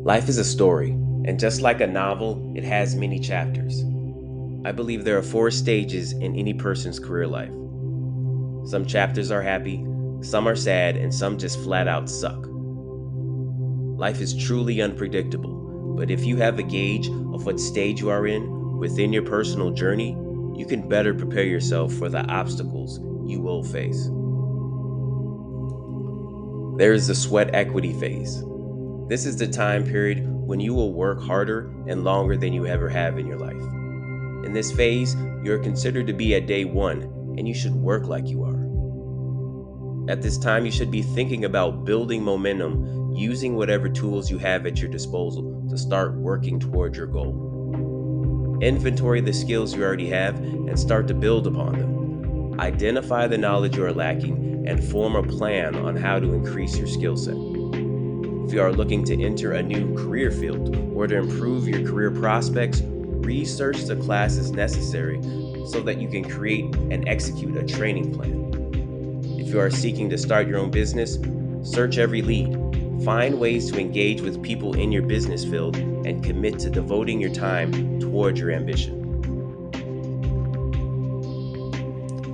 Life is a story, and just like a novel, it has many chapters. I believe there are 4 stages in any person's career life. Some chapters are happy, some are sad, and some just flat out suck. Life is truly unpredictable, but if you have a gauge of what stage you are in within your personal journey, you can better prepare yourself for the obstacles you will face. There is the sweat equity phase. This is the time period when you will work harder and longer than you ever have in your life. In this phase, you are considered to be at day 1, and you should work like you are. At this time, you should be thinking about building momentum using whatever tools you have at your disposal to start working toward your goal. Inventory the skills you already have and start to build upon them. Identify the knowledge you are lacking and form a plan on how to increase your skill set. If you are looking to enter a new career field or to improve your career prospects, research the classes necessary so that you can create and execute a training plan. If you are seeking to start your own business, search every lead. Find ways to engage with people in your business field and commit to devoting your time toward your ambition.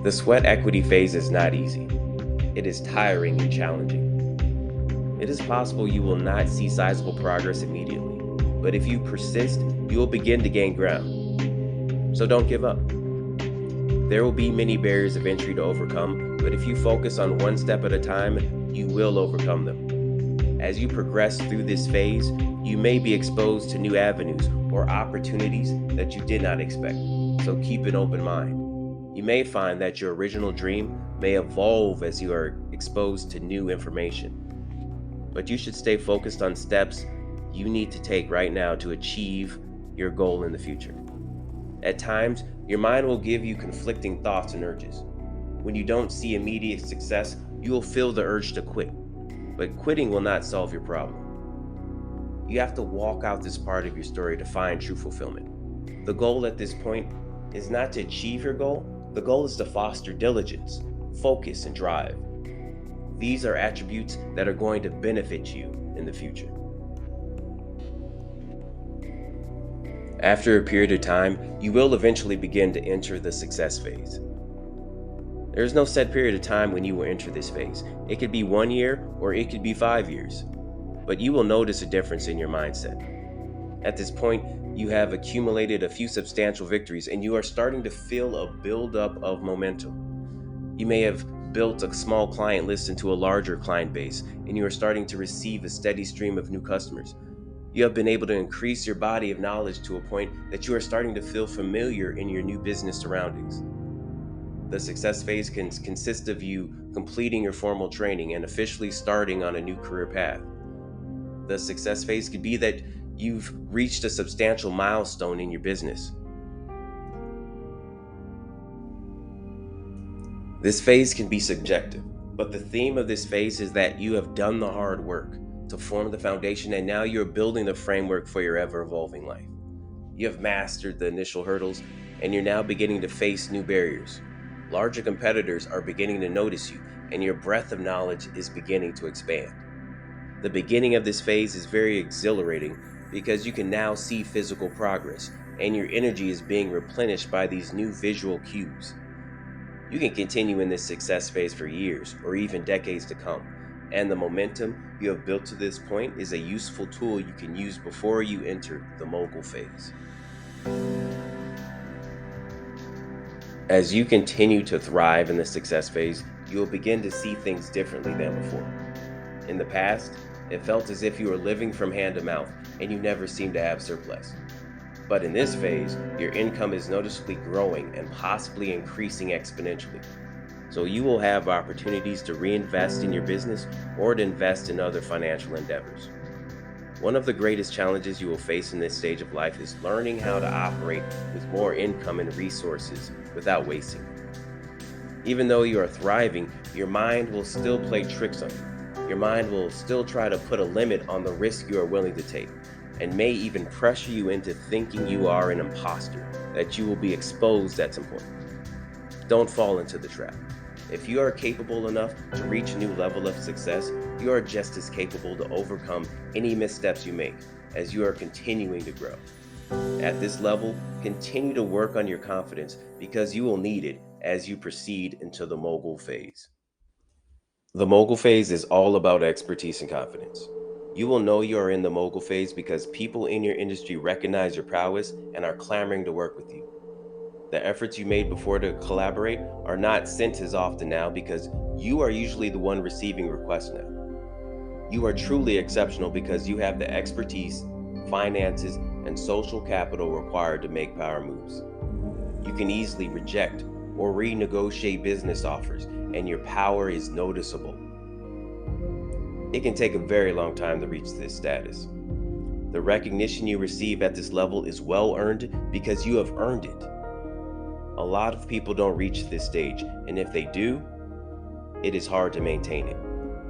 The sweat equity phase is not easy. It is tiring and challenging. It is possible you will not see sizable progress immediately, but if you persist, you will begin to gain ground. So don't give up. There will be many barriers of entry to overcome, but if you focus on one step at a time, you will overcome them. As you progress through this phase, you may be exposed to new avenues or opportunities that you did not expect, so keep an open mind. You may find that your original dream may evolve as you are exposed to new information. But you should stay focused on steps you need to take right now to achieve your goal in the future. At times, your mind will give you conflicting thoughts and urges. When you don't see immediate success, you will feel the urge to quit. But quitting will not solve your problem. You have to walk out this part of your story to find true fulfillment. The goal at this point is not to achieve your goal. The goal is to foster diligence, focus, and drive. These are attributes that are going to benefit you in the future. After a period of time, you will eventually begin to enter the success phase. There is no set period of time when you will enter this phase. It could be 1 year or it could be 5 years, but you will notice a difference in your mindset. At this point, you have accumulated a few substantial victories and you are starting to feel a buildup of momentum. You may have built a small client list into a larger client base, and you are starting to receive a steady stream of new customers. You have been able to increase your body of knowledge to a point that you are starting to feel familiar in your new business surroundings. The success phase can consist of you completing your formal training and officially starting on a new career path. The success phase could be that you've reached a substantial milestone in your business. This phase can be subjective, but the theme of this phase is that you have done the hard work to form the foundation and now you're building the framework for your ever-evolving life. You have mastered the initial hurdles and you're now beginning to face new barriers. Larger competitors are beginning to notice you and your breadth of knowledge is beginning to expand. The beginning of this phase is very exhilarating because you can now see physical progress and your energy is being replenished by these new visual cues. You can continue in this success phase for years or even decades to come, and the momentum you have built to this point is a useful tool you can use before you enter the mogul phase. As you continue to thrive in the success phase, you will begin to see things differently than before. In the past, it felt as if you were living from hand to mouth and you never seemed to have surplus. But in this phase, your income is noticeably growing and possibly increasing exponentially. So you will have opportunities to reinvest in your business or to invest in other financial endeavors. One of the greatest challenges you will face in this stage of life is learning how to operate with more income and resources without wasting. Even though you are thriving, your mind will still play tricks on you. Your mind will still try to put a limit on the risk you are willing to take, and may even pressure you into thinking you are an imposter, that you will be exposed at some point. Don't fall into the trap. If you are capable enough to reach a new level of success, you are just as capable to overcome any missteps you make. as you are continuing to grow. At this level, continue to work on your confidence because you will need it as you proceed into the mogul phase. The mogul phase is all about expertise and confidence. You will know you are in the mogul phase because people in your industry recognize your prowess and are clamoring to work with you. The efforts you made before to collaborate are not sent as often now because you are usually the one receiving requests now. You are truly exceptional because you have the expertise, finances, and social capital required to make power moves. You can easily reject or renegotiate business offers, and your power is noticeable. It can take a very long time to reach this status. The recognition you receive at this level is well earned because you have earned it. A lot of people don't reach this stage, and if they do, it is hard to maintain it.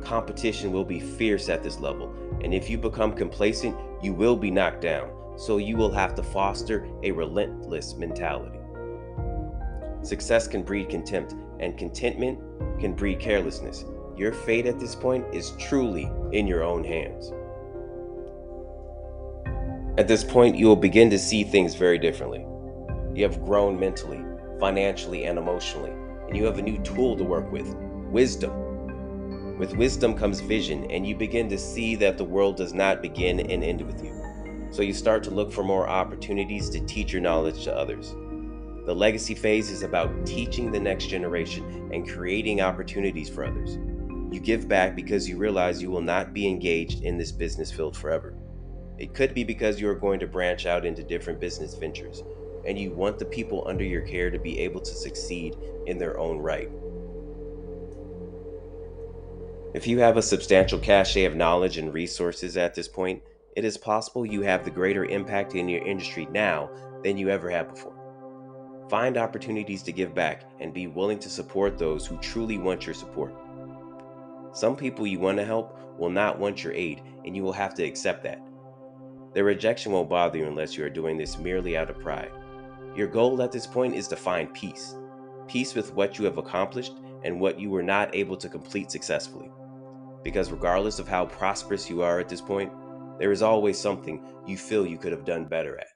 Competition will be fierce at this level, and if you become complacent, you will be knocked down, so you will have to foster a relentless mentality. Success can breed contempt, and contentment can breed carelessness. Your fate at this point is truly in your own hands. At this point, you will begin to see things very differently. You have grown mentally, financially, and emotionally, and you have a new tool to work with: wisdom. With wisdom comes vision, and you begin to see that the world does not begin and end with you. So you start to look for more opportunities to teach your knowledge to others. The legacy phase is about teaching the next generation and creating opportunities for others. You give back because you realize you will not be engaged in this business field forever. It could be because you are going to branch out into different business ventures, and you want the people under your care to be able to succeed in their own right. If you have a substantial cache of knowledge and resources at this point, it is possible you have the greater impact in your industry now than you ever have before. Find opportunities to give back and be willing to support those who truly want your support. Some people you want to help will not want your aid, and you will have to accept that. Their rejection won't bother you unless you are doing this merely out of pride. Your goal at this point is to find peace. Peace with what you have accomplished and what you were not able to complete successfully. Because regardless of how prosperous you are at this point, there is always something you feel you could have done better at.